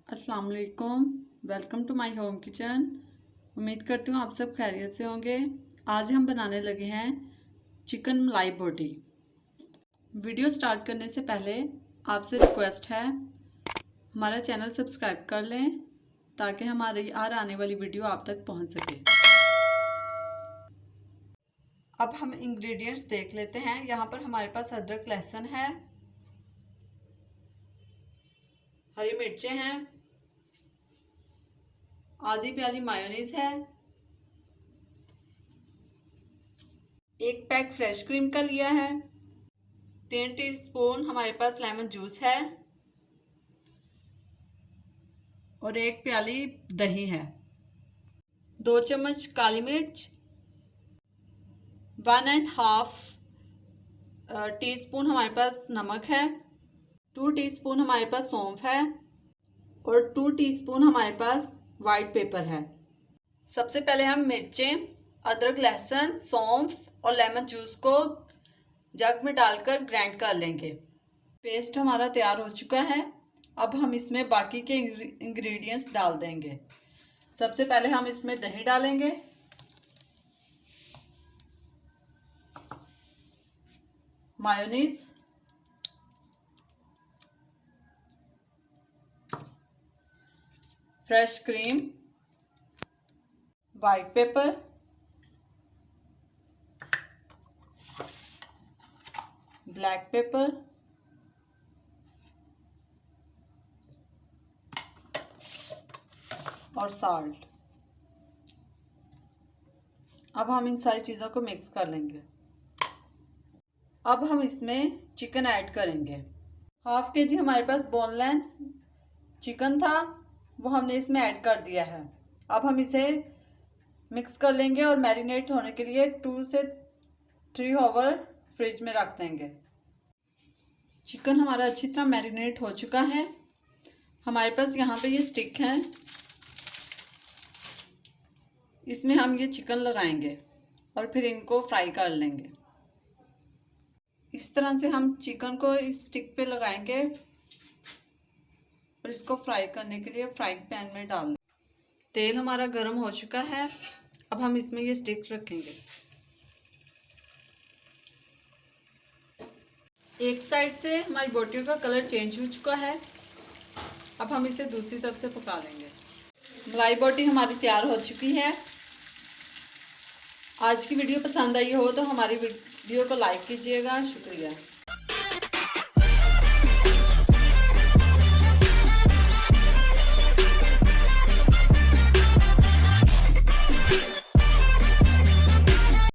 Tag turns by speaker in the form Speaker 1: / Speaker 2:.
Speaker 1: अस्सलाम वालेकुम। Welcome to my home kitchen. उम्मीद करती हूँ आप सब खैरियत से होंगे। आज हम बनाने लगे हैं चिकन मलाई बोटी। वीडियो स्टार्ट करने से पहले आपसे रिक्वेस्ट है हमारा चैनल सब्सक्राइब कर लें ताकि हमारी आने वाली वीडियो आप तक पहुँच सके। अब हम इंग्रेडिएंट्स देख लेते हैं। यहाँ पर हमारे पास अदरक लहसुन है, हरी मिर्चें हैं, आधी प्याली मायोनीज है, एक पैक फ्रेश क्रीम का लिया है, 3 टीस्पून हमारे पास लेमन जूस है और 1 प्याली दही है, 2 चम्मच काली मिर्च, 1.5 टीस्पून हमारे पास नमक है, 2 टीस्पून हमारे पास सौंफ है और 2 टीस्पून हमारे पास वाइट पेपर है। सबसे पहले हम मिर्चें, अदरक लहसुन, सौंफ और लेमन जूस को जग में डालकर ग्राइंड कर लेंगे। पेस्ट हमारा तैयार हो चुका है। अब हम इसमें बाकी के इंग्रेडिएंट्स डाल देंगे। सबसे पहले हम इसमें दही डालेंगे, mayonnaise, fresh cream, white paper, black pepper, और साल्ट। अब हम इन सारी चीज़ों को मिक्स कर लेंगे। अब हम इसमें चिकन ऐड करेंगे। 1/2 kg हमारे पास बोनलेस चिकन था, वो हमने इसमें ऐड कर दिया है। अब हम इसे मिक्स कर लेंगे और मैरिनेट होने के लिए 2 से 3 आवर फ्रिज में रख देंगे। चिकन हमारा अच्छी तरह मैरिनेट हो चुका है। हमारे पास यहाँ पे ये स्टिक हैं, इसमें हम ये चिकन लगाएंगे और फिर इनको फ्राई कर लेंगे। इस तरह से हम चिकन को इस स्टिक पे लगाएंगे और इसको फ्राई करने के लिए फ्राइंग पैन में डाल दें। तेल हमारा गर्म हो चुका है। अब हम इसमें ये स्टिक रखेंगे। एक साइड से हमारी बोटियों का कलर चेंज हो चुका है। अब हम इसे दूसरी तरफ से पका लेंगे। मलाई बोटी हमारी तैयार हो चुकी है। आज की वीडियो पसंद आई हो तो हमारी वीडियो को लाइक कीजिएगा। शुक्रिया।